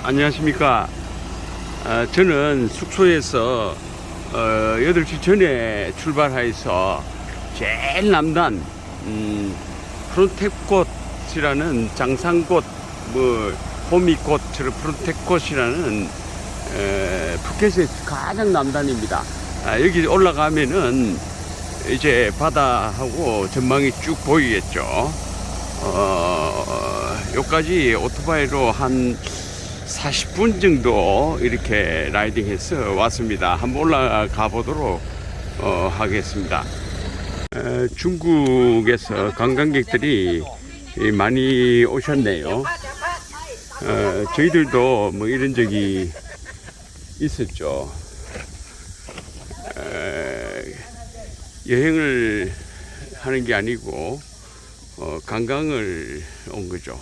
안녕하십니까. 저는 숙소에서 8시 전에 출발해서 제일 남단 프론텍꽃이라는 장상꽃 호미꽃처럼 프론텍꽃이라는 푸켓의 가장 남단입니다. 여기 올라가면은 이제 바다하고 전망이 쭉 보이겠죠. 여기까지 오토바이로 한 40분 정도 이렇게 라이딩해서 왔습니다. 한번 올라가 보도록 하겠습니다. 중국에서 관광객들이 많이 오셨네요. 저희들도 뭐 이런 적이 있었죠. 여행을 하는 게 아니고 관광을 온 거죠.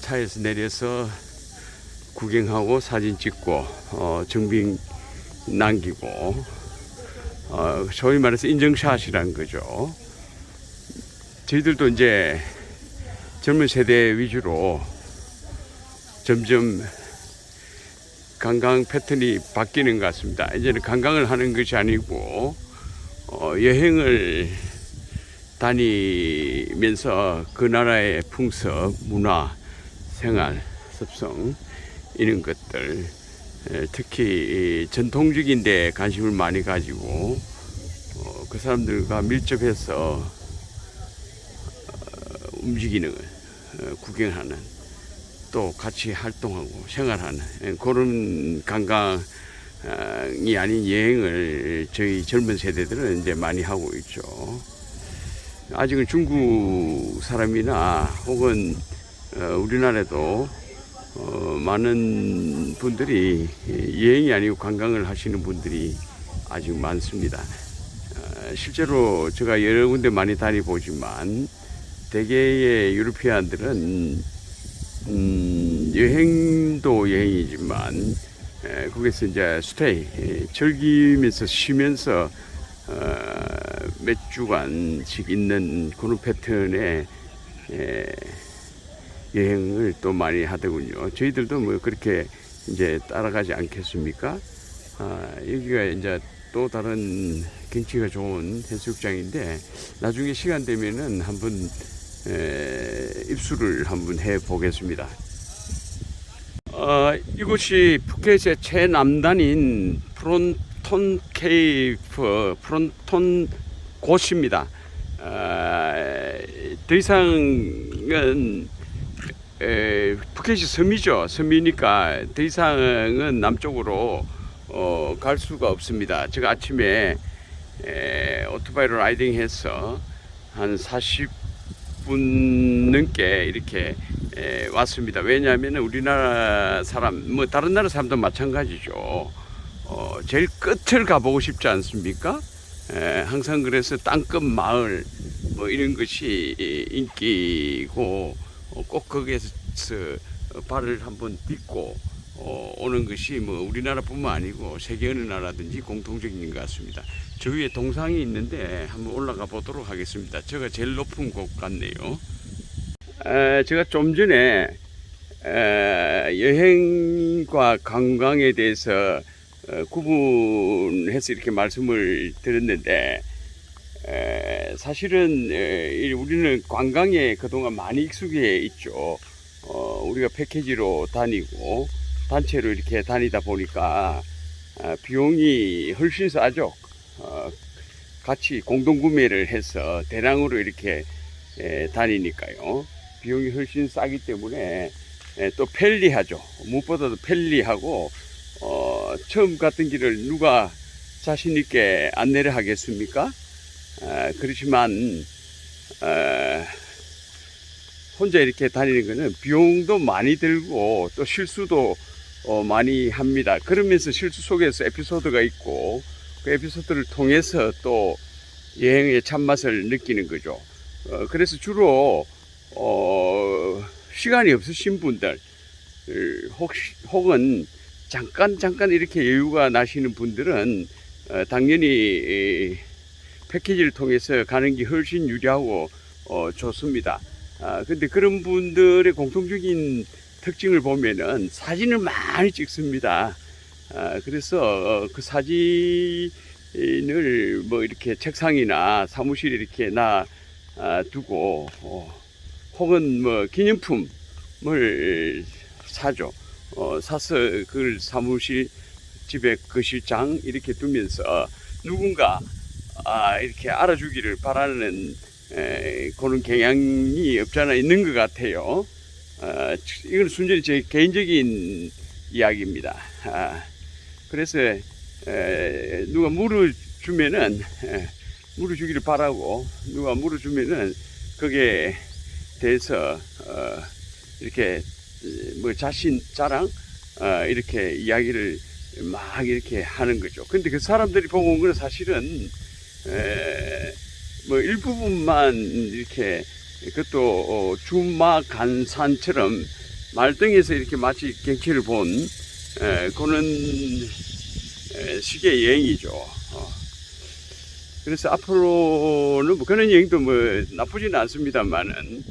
차에서 내려서 구경하고 사진 찍고 정빙 남기고 소위 말해서 인증샷이란 거죠. 저희들도 이제 젊은 세대 위주로 점점 관광 패턴이 바뀌는 것 같습니다. 이제는 관광을 하는 것이 아니고 여행을 다니면서 그 나라의 풍습, 문화, 생활, 습성 이런 것들, 특히 전통적인 데 관심을 많이 가지고 그 사람들과 밀접해서 움직이는, 구경하는, 또 같이 활동하고 생활하는 그런 관광이 아닌 여행을 저희 젊은 세대들은 이제 많이 하고 있죠. 아직은 중국 사람이나 혹은 우리나라에도 많은 분들이 여행이 아니고 관광을 하시는 분들이 아직 많습니다. 실제로 제가 여러 군데 많이 다니보지만 대개의 유러피안들은 여행도 여행이지만 거기서 이제 스테이, 즐기면서 쉬면서 몇 주간씩 있는 그런 패턴의 여행을 또 많이 하더군요. 저희들도 뭐 그렇게 이제 따라가지 않겠습니까? 여기가 이제 또 다른 경치가 좋은 해수욕장인데 나중에 시간 되면은 한번 입수를 한번 해 보겠습니다. 이곳이 푸켓의 최남단인 프론톤 케이프, 프론톤 곳입니다. 더 이상은 푸켓이 섬이죠. 섬이니까 더 이상은 남쪽으로 갈 수가 없습니다. 제가 아침에 오토바이로 라이딩해서 한 40분 넘게 이렇게 왔습니다. 왜냐하면 우리나라 사람, 뭐 다른 나라 사람도 마찬가지죠. 제일 끝을 가보고 싶지 않습니까? 항상 그래서 땅끝 마을 뭐 이런 것이 인기고 꼭 거기에서 발을 한번 딛고 오는 것이 뭐 우리나라뿐만 아니고 세계 어느 나라든지 공통적인 것 같습니다. 저 위에 동상이 있는데 한번 올라가 보도록 하겠습니다. 제가 제일 높은 곳 같네요. 제가 좀 전에 여행과 관광에 대해서 구분해서 이렇게 말씀을 드렸는데 사실은 우리는 관광에 그동안 많이 익숙해 있죠. 우리가 패키지로 다니고 단체로 이렇게 다니다 보니까 비용이 훨씬 싸죠. 같이 공동구매를 해서 대량으로 이렇게 다니니까요. 비용이 훨씬 싸기 때문에 또 편리하죠. 무엇보다도 편리하고 처음 갔던 길을 누가 자신 있게 안내를 하겠습니까? 그렇지만 혼자 이렇게 다니는 것은 비용도 많이 들고 또 실수도 많이 합니다. 그러면서 실수 속에서 에피소드가 있고 그 에피소드를 통해서 또 여행의 참맛을 느끼는 거죠. 그래서 주로 시간이 없으신 분들 혹은 잠깐 이렇게 여유가 나시는 분들은 당연히 패키지를 통해서 가는 게 훨씬 유리하고 좋습니다. 근데 그런 분들의 공통적인 특징을 보면은 사진을 많이 찍습니다. 그래서 그 사진을 뭐 이렇게 책상이나 사무실에 이렇게 놔두고 혹은 뭐 기념품을 사죠. 사서 그걸 사무실, 집에 거실장 이렇게 두면서 누군가 이렇게 알아주기를 바라는 그런 경향이 없잖아 있는 것 같아요. 이건 순전히 제 개인적인 이야기입니다. 그래서 누가 물을 주면은 물을 주기를 바라고, 누가 물을 주면은 거기에 대해서 이렇게 뭐 자신 자랑 이렇게 이야기를 막 이렇게 하는 거죠. 근데 그 사람들이 보고 온 거는 사실은 뭐 일부분만 이렇게, 그것도 주마간산처럼 말등에서 이렇게 마치 경치를 본 그런 식의 여행이죠. 그래서 앞으로는 뭐 그런 여행도 뭐 나쁘지는 않습니다만은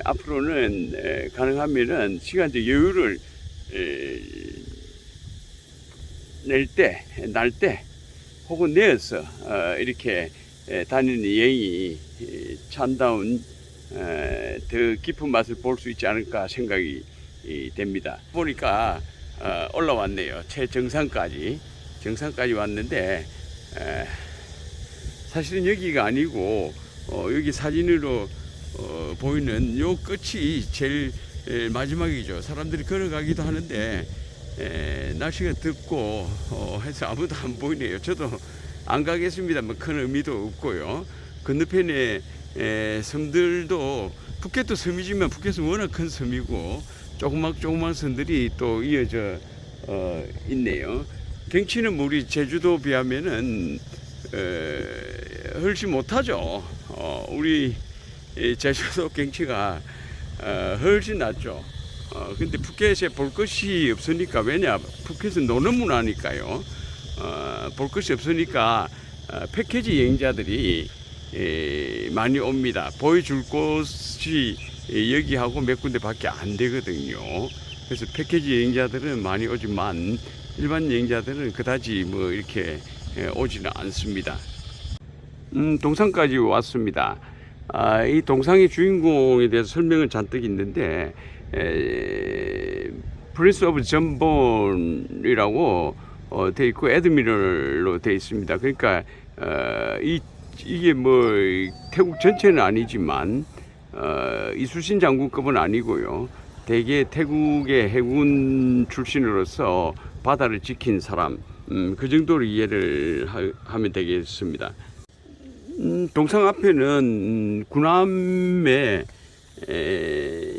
앞으로는 가능하면은 시간적 여유를 날 때 혹은 내어서 이렇게 다니는 여행이 참다운 더 깊은 맛을 볼 수 있지 않을까 생각이 됩니다. 보니까 올라왔네요. 최정상까지 왔는데 사실은 여기가 아니고 여기 사진으로 보이는 요 끝이 제일 마지막이죠. 사람들이 걸어가기도 하는데 날씨가 덥고 해서 아무도 안 보이네요. 저도 안 가겠습니다만 큰 의미도 없고요. 건너편에 섬들도, 푸켓도 섬이지만 푸켓은 워낙 큰 섬이고 조그만 섬들이 또 이어져 있네요. 경치는 우리 제주도 비하면은 훨씬 못하죠. 우리 제주도 경치가 훨씬 낫죠. 근데 푸켓에 볼 것이 없으니까, 왜냐, 푸켓은 노는 문화니까요. 볼 것이 없으니까 패키지 여행자들이 많이 옵니다. 보여줄 곳이 여기하고 몇 군데밖에 안 되거든요. 그래서 패키지 여행자들은 많이 오지만 일반 여행자들은 그다지 뭐 이렇게 오지는 않습니다. 동상까지 왔습니다. 이 동상의 주인공에 대해서 설명은 잔뜩 있는데, 프린스 오브 점본이라고 돼 있고 에드미럴로 돼 있습니다. 그러니까 이게 뭐 태국 전체는 아니지만 이순신 장군급은 아니고요. 대개 태국의 해군 출신으로서 바다를 지킨 사람, 그 정도로 이해를 하면 되겠습니다. 동상 앞에는 군함의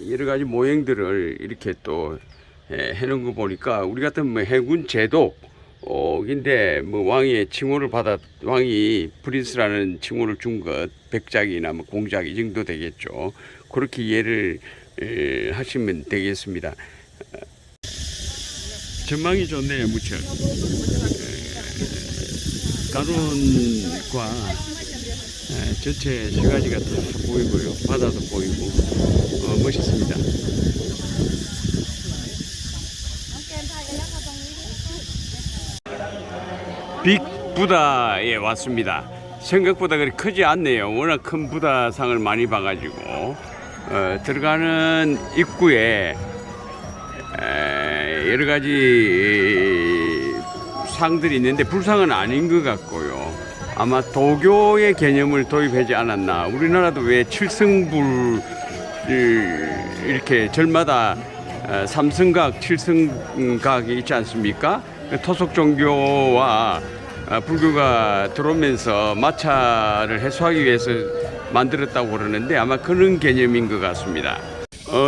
여러 가지 모형들을 이렇게 또 해놓은 거 보니까 우리 같은 뭐 해군 제독인데 뭐 왕의 칭호를 왕이 프린스라는 칭호를 준 것, 백작이나 뭐 공작 이 정도 되겠죠. 그렇게 이해를 하시면 되겠습니다. 전망이 좋네요, 무척. 가론과 전체 세 가지가 다 보이고요. 바다도 보이고 멋있습니다. 빅부다에 왔습니다. 생각보다 그리 크지 않네요. 워낙 큰 부다상을 많이 봐가지고 들어가는 입구에 여러 가지 상들이 있는데 불상은 아닌 것 같고요. 아마 도교의 개념을 도입하지 않았나. 우리나라도 왜 칠성불을 이렇게 절마다 삼성각, 칠성각이 있지 않습니까? 토속 종교와 불교가 들어오면서 마찰을 해소하기 위해서 만들었다고 그러는데 아마 그런 개념인 것 같습니다.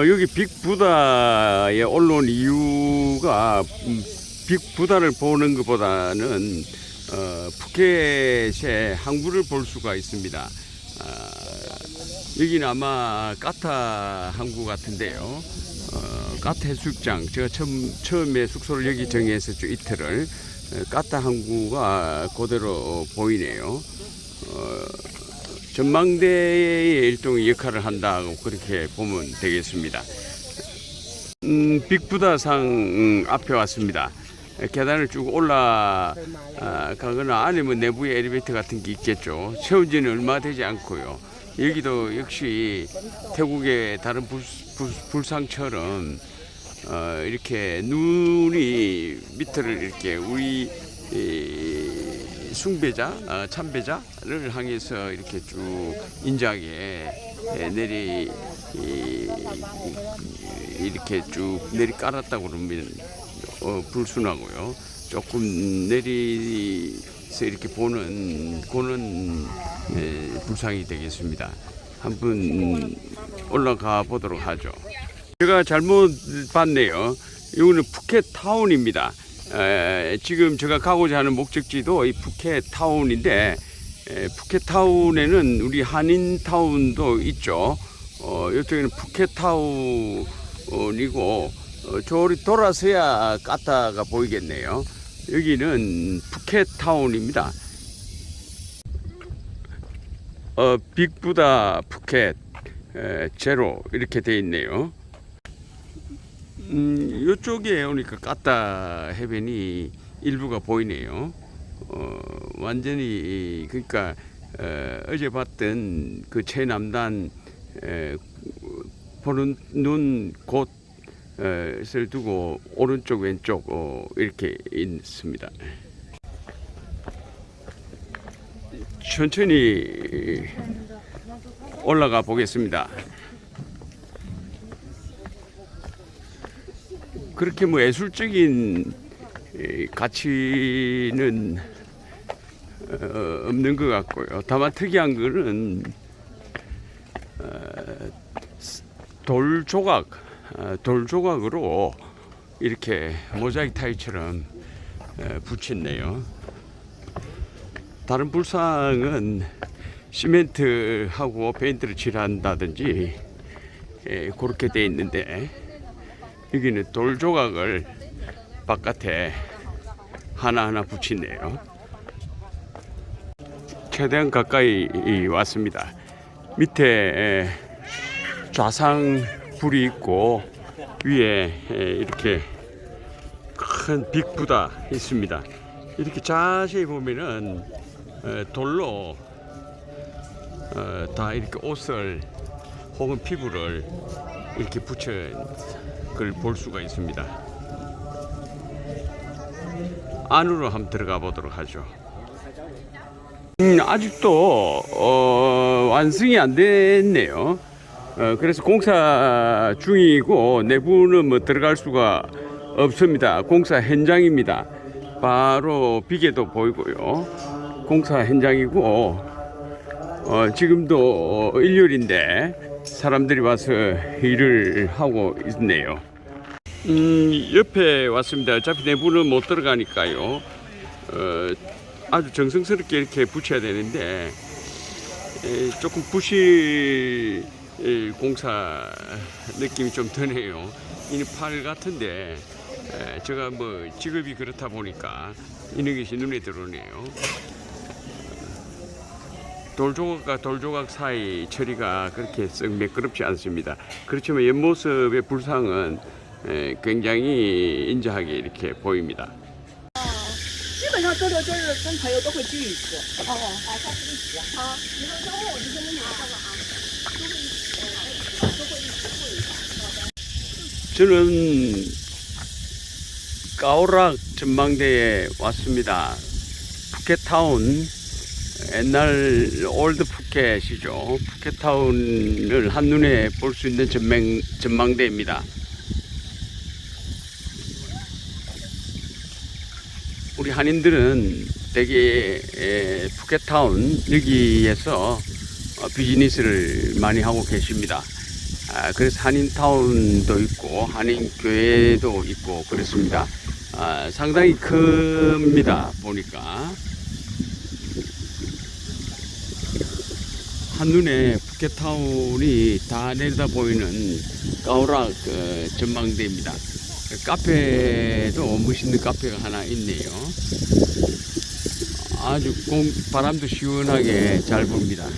여기 빅부다에 올라온 이유가 빅부다를 보는 것보다는 푸켓의 항구를 볼 수가 있습니다. 여기는 아마 까타 항구 같은데요. 까타 해수욕장, 제가 처음에 숙소를 여기 정했었죠. 이틀을. 까타 항구가 그대로 보이네요. 전망대의 일종의 역할을 한다고 그렇게 보면 되겠습니다. 빅부다상 앞에 왔습니다. 계단을 쭉 올라가거나 아니면 내부에 엘리베이터 같은 게 있겠죠. 세운 지는 얼마 되지 않고요. 여기도 역시 태국의 다른 불상처럼 이렇게 눈이 밑을 이렇게 우리 숭배자, 참배자를 향해서 이렇게 쭉 인자하게 이렇게 쭉 내리 깔았다고 그러면 불순하고요. 조금 내리서 이렇게 보는 그런 불상이 되겠습니다. 한번 올라가 보도록 하죠. 제가 잘못 봤네요. 이거는 푸켓타운입니다. 지금 제가 가고자 하는 목적지도 이 푸켓타운인데 푸켓타운에는 우리 한인타운도 있죠. 이쪽에는 푸켓타운이고 저리 돌아서야 까따가 보이겠네요. 여기는 푸켓타운입니다. 빅부다 푸켓 제로 이렇게 돼 있네요. 이쪽에 오니까 까따 해변이 일부가 보이네요. 완전히 그러니까 어제 봤던 그 최남단 보는 눈 곳을 두고 오른쪽 왼쪽 이렇게 있습니다. 천천히 올라가 보겠습니다. 그렇게 뭐 예술적인 가치는 없는 것 같고요. 다만 특이한 거는 돌 조각으로 이렇게 모자이크 타일처럼 붙였네요. 다른 불상은 시멘트하고 페인트를 칠한다든지 그렇게 돼 있는데 여기는 돌 조각을 바깥에 하나하나 붙이네요. 최대한 가까이 왔습니다. 밑에 좌상 불이 있고 위에 이렇게 큰 빅부다 있습니다. 이렇게 자세히 보면은 돌로 다 이렇게 옷을 혹은 피부를 이렇게 붙여 그걸 볼 수가 있습니다. 안으로 한번 들어가 보도록 하죠. 아직도 완성이 안 됐네요. 그래서 공사 중이고 내부는 뭐 들어갈 수가 없습니다. 공사 현장입니다. 바로 비계도 보이고요. 공사 현장이고 지금도 일요일인데 사람들이 와서 일을 하고 있네요. 옆에 왔습니다. 어차피 내부는 못 들어가니까요. 아주 정성스럽게 이렇게 붙여야 되는데 조금 부실 공사 느낌이 좀 드네요. 이 팔 같은데 제가 뭐 직업이 그렇다 보니까 이런 것이 눈에 들어오네요. 돌조각과 돌조각 사이 처리가 그렇게 썩 매끄럽지 않습니다. 그렇지만 옆모습의 불상은 굉장히 인자하게 이렇게 보입니다. 基本上周六周日跟朋友都会聚一次。哦，下次一起。好，以后周末我就跟你们说了啊，都会一起。 저는 까오락 전망대에 왔습니다. 푸켓타운 옛날 올드 푸켓이죠. 푸켓타운을 한눈에 볼 수 있는 전망대입니다. 우리 한인들은 대개 푸켓타운 여기에서 비즈니스를 많이 하고 계십니다. 그래서 한인타운도 있고 한인교회도 있고 그렇습니다. 상당히 큽니다. 보니까 한눈에 푸켓타운이 다 내려다 보이는 까오락 전망대입니다. 카페도 멋있는 카페가 하나 있네요. 아주 바람도 시원하게 잘 붑니다.